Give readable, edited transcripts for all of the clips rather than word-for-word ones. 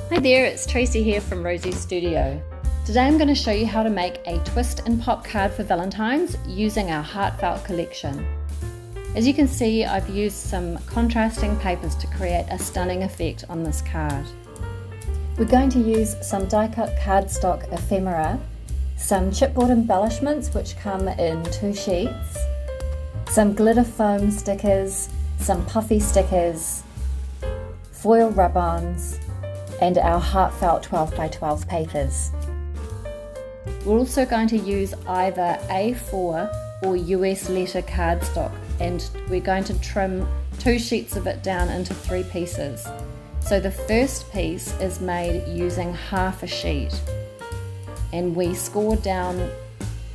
Hi there, it's Tracy here from Rosie's Studio. Today I'm going to show you how to make a twist and pop card for Valentine's using our Heartfelt collection. As you can see, I've used some contrasting papers to create a stunning effect on this card. We're going to use some Diecut cardstock ephemera, some chipboard embellishments which come in 2 sheets, some glitter foam stickers, some puffy stickers, foil rub-ons, and our Heartfelt 12 by 12 papers. We're also going to use either A4 or US letter cardstock, and we're going to trim 2 sheets of it down into 3 pieces. So the first piece is made using half a sheet, and we score down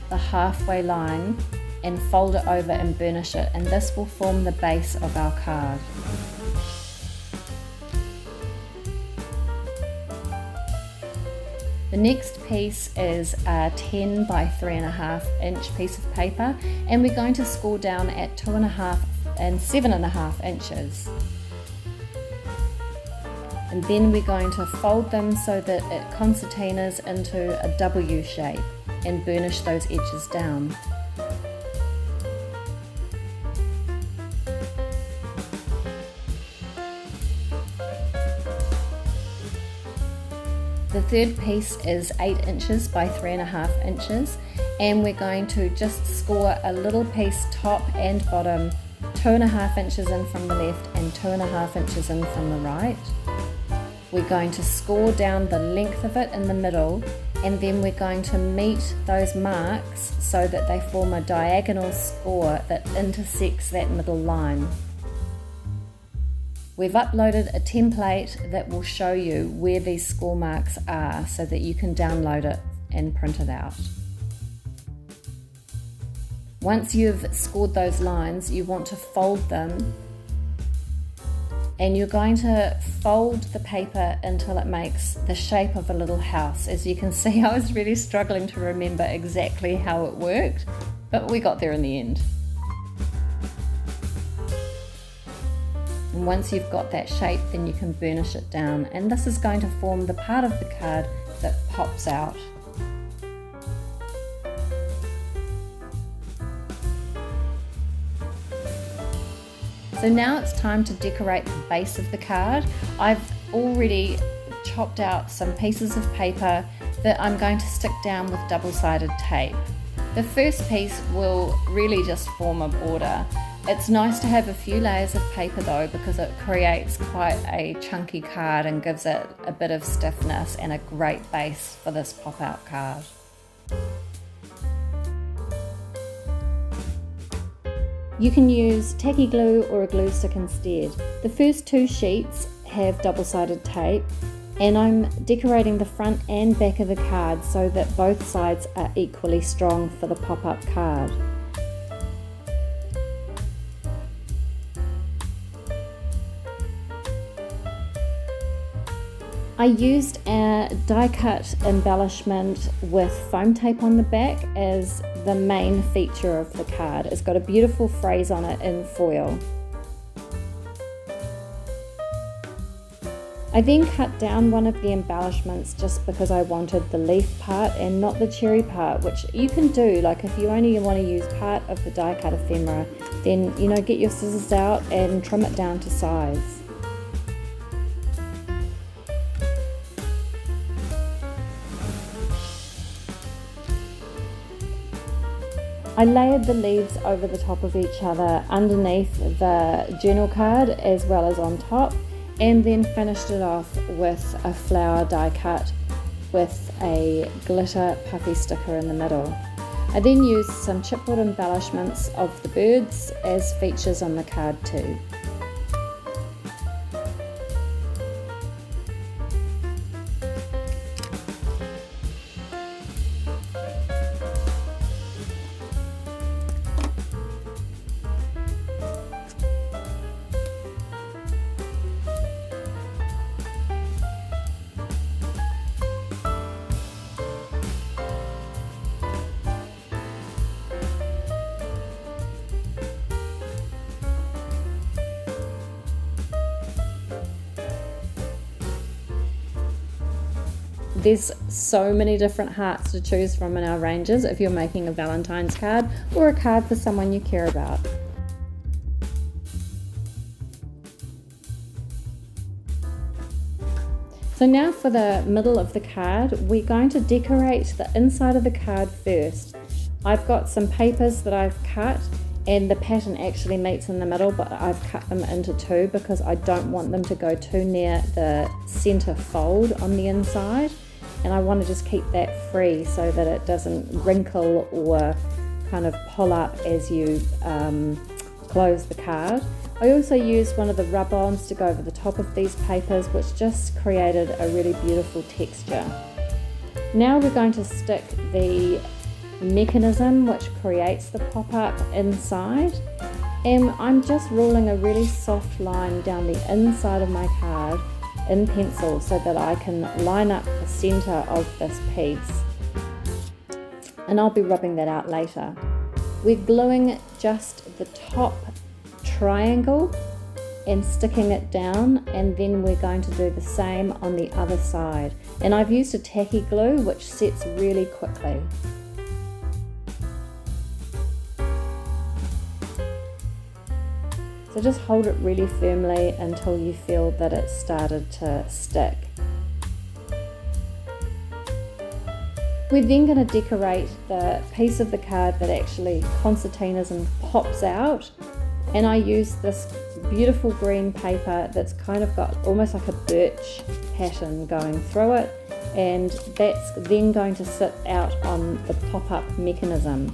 the halfway line and fold it over and burnish it, and this will form the base of our card. The next piece is a 10 by 3.5 inch piece of paper, and we're going to score down at 2.5 and 7.5 inches. And then we're going to fold them so that it concertinas into a W shape and burnish those edges down. The third piece is 8 inches by 3.5 inches, and we're going to just score a little piece top and bottom, 2.5 inches in from the left and 2.5 inches in from the right. We're going to score down the length of it in the middle, and then we're going to meet those marks so that they form a diagonal score that intersects that middle line. We've uploaded a template that will show you where these score marks are so that you can download it and print it out. Once you've scored those lines, you want to fold them, and you're going to fold the paper until it makes the shape of a little house. As you can see, I was really struggling to remember exactly how it worked, but we got there in the end. And once you've got that shape, then you can burnish it down, and this is going to form the part of the card that pops out. So now it's time to decorate the base of the card. I've already chopped out some pieces of paper that I'm going to stick down with double-sided tape. The first piece will really just form a border. It's nice to have a few layers of paper though, because it creates quite a chunky card and gives it a bit of stiffness and a great base for this pop-out card. You can use tacky glue or a glue stick instead. The first 2 sheets have double-sided tape, and I'm decorating the front and back of the card so that both sides are equally strong for the pop-up card. I used a die-cut embellishment with foam tape on the back as the main feature of the card. It's got a beautiful phrase on it in foil. I then cut down one of the embellishments just because I wanted the leaf part and not the cherry part, which you can do. Like if you only want to use part of the die-cut ephemera, then get your scissors out and trim it down to size. I layered the leaves over the top of each other underneath the journal card as well as on top, and then finished it off with a flower die cut with a glitter puffy sticker in the middle. I then used some chipboard embellishments of the birds as features on the card too. There's so many different hearts to choose from in our ranges if you're making a Valentine's card or a card for someone you care about. So now for the middle of the card, we're going to decorate the inside of the card first. I've got some papers that I've cut, and the pattern actually meets in the middle, but I've cut them into two because I don't want them to go too near the center fold on the inside, and I want to just keep that free so that it doesn't wrinkle or kind of pull up as you close the card. I also used one of the rub-ons to go over the top of these papers, which just created a really beautiful texture. Now we're going to stick the mechanism which creates the pop-up inside, and I'm just ruling a really soft line down the inside of my card in pencil so that I can line up the center of this piece, and I'll be rubbing that out later. We're gluing just the top triangle and sticking it down, and then we're going to do the same on the other side, and I've used a tacky glue which sets really quickly. So just hold it really firmly until you feel that it's started to stick. We're then going to decorate the piece of the card that actually concertinas and pops out, and I use this beautiful green paper that's kind of got almost like a birch pattern going through it, and that's then going to sit out on the pop-up mechanism.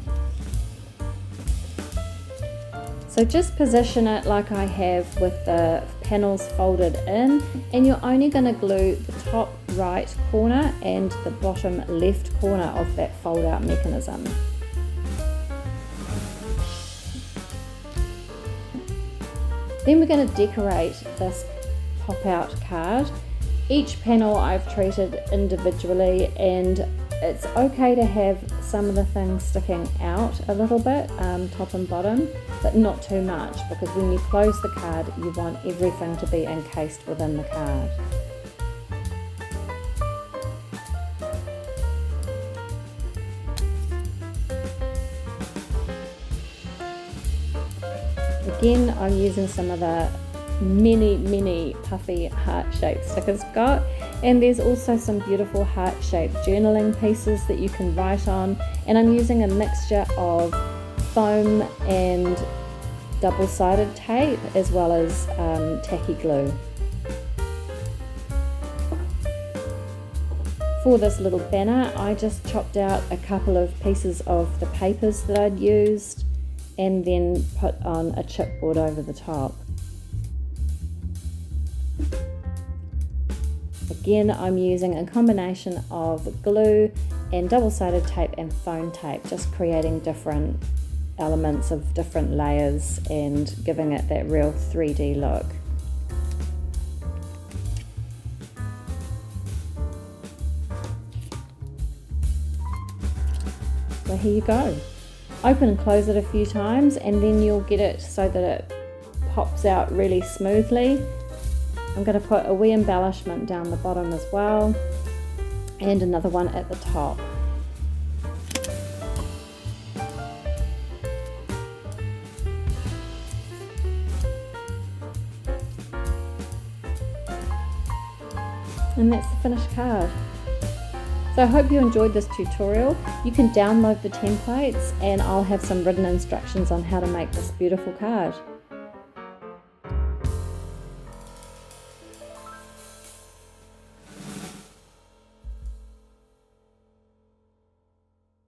So just position it like I have with the panels folded in, and you're only going to glue the top right corner and the bottom left corner of that fold out mechanism. Then we're going to decorate this pop out card. Each panel I've treated individually, and it's okay to have some of the things sticking out a little bit, top and bottom, but not too much, because when you close the card you want everything to be encased within the card. Again, I'm using some of the many puffy heart-shaped stickers I've got, and there's also some beautiful heart-shaped journaling pieces that you can write on, and I'm using a mixture of foam and double-sided tape as well as tacky glue. For this little banner, I just chopped out a couple of pieces of the papers that I'd used and then put on a chipboard over the top. Again, I'm using a combination of glue and double-sided tape and foam tape, just creating different elements of different layers and giving it that real 3D look. So here you go. Open and close it a few times, and then you'll get it so that it pops out really smoothly. I'm going to put a wee embellishment down the bottom as well, and another one at the top. And that's the finished card. So I hope you enjoyed this tutorial. You can download the templates, and I'll have some written instructions on how to make this beautiful card.